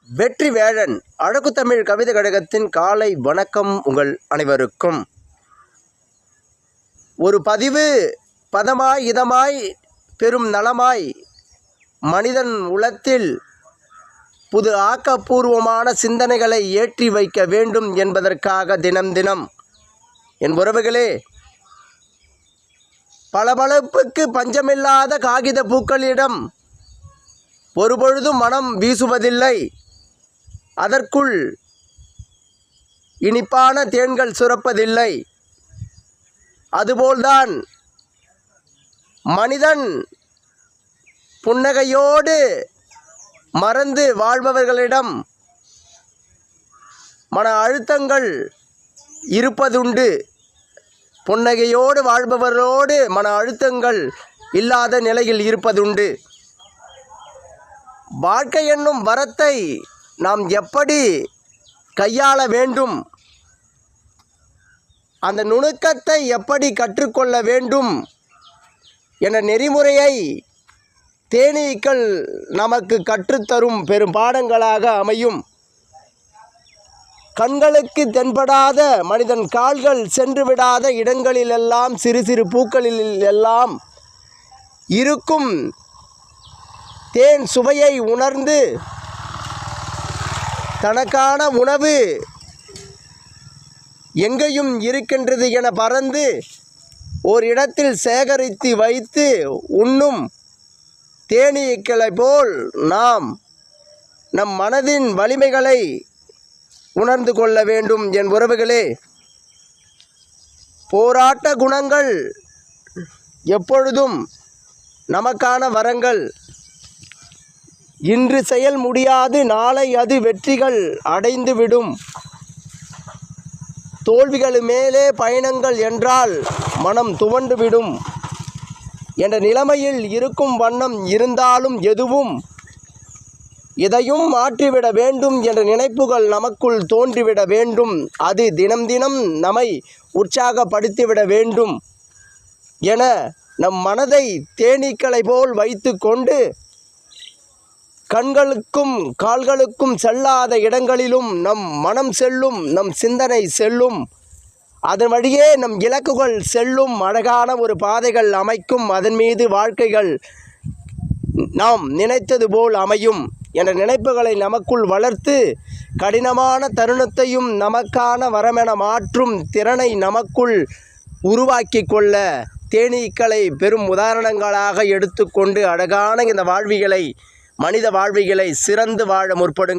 வெற்றி வேழன் அழகு தமிழ் கவிதை கழகத்தின் காலை வணக்கம் உங்கள் அனைவருக்கும். ஒரு பதிவு பதமாய் இதமாய் பெரும் நலமாய் மனிதன் உளத்தில் புது ஆக்கப்பூர்வமான சிந்தனைகளை ஏற்றி வைக்க வேண்டும் என்பதற்காக தினம் தினம் என் உறவுகளே, பளபளப்புக்கு பஞ்சமில்லாத காகித பூக்களிடம் ஒருபொழுதும் மனம் வீசுவதில்லை. அதற்குள் இனிப்பான தேன்கள் சுரப்பதில்லை. அதுபோல்தான் மனிதன் புன்னகையோடு மறந்து வாழ்பவர்களிடம் மன அழுத்தங்கள் இருப்பதுண்டு. புன்னகையோடு வாழ்பவர்களோடு மன அழுத்தங்கள் இல்லாத நிலையில் இருப்பதுண்டு. வாழ்க்கை என்னும் வரத்தை நாம் எப்படி கையாள வேண்டும், அந்த நுணுக்கத்தை எப்படி கற்றுக்கொள்ள வேண்டும் என்ற நெறிமுறையை தேனீக்கள் நமக்கு கற்றுத்தரும் பெரும் பாடங்களாக அமையும். கண்களுக்கு தென்படாத மனிதன் கால்கள் சென்று விடாத இடங்களிலெல்லாம் சிறு சிறு பூக்களில் எல்லாம் இருக்கும் தேன் சுவையை உணர்ந்து தனக்கான உணவு எங்கேயும் இருக்கின்றது என பறந்து ஓர் இடத்தில் சேகரித்து வைத்து உண்ணும் தேனீக்களை போல் நாம் நம் மனதின் வலிமைகளை உணர்ந்து கொள்ள வேண்டும். என் உறவுகளே, போராட்ட குணங்கள் எப்பொழுதும் நமக்கான வரங்கள். இன்று செயல் முடியாது, நாளை அது வெற்றிகள் அடைந்துவிடும். தோல்விகள் மேலே பயணங்கள் என்றால் மனம் துவண்டுவிடும் என்ற நிலைமையில் இருக்கும் வண்ணம் இருந்தாலும் எதையும் மாற்றிவிட வேண்டும் என்ற நினைப்புகள் நமக்குள் தோன்றிவிட வேண்டும். அது தினம் தினம் நம்மை உற்சாகப்படுத்திவிட வேண்டும் என நம் மனதை தேனீக்களை போல் வைத்து கொண்டு கண்களுக்கும் கால்களுக்கும் செல்லாத இடங்களிலும் நம் மனம் செல்லும், நம் சிந்தனை செல்லும். அதன் வழியே நம் இலக்குகள் செல்லும். அழகான ஒரு பாதைகள் அமைக்கும். அதன் மீது வாழ்க்கைகள் நாம் நினைத்தது போல் அமையும் என்ற நினைப்புகளை நமக்குள் வளர்த்து கடினமான தருணத்தையும் நமக்கான வரமென மாற்றும் திறனை நமக்குள் உருவாக்கி கொள்ள தேனீக்களை பெரும் உதாரணங்களாக எடுத்துக்கொண்டு அழகான இந்த வாழ்விகளை, மனித வாழ்விகளை சிறந்து வாழ முற்படுங்கள்.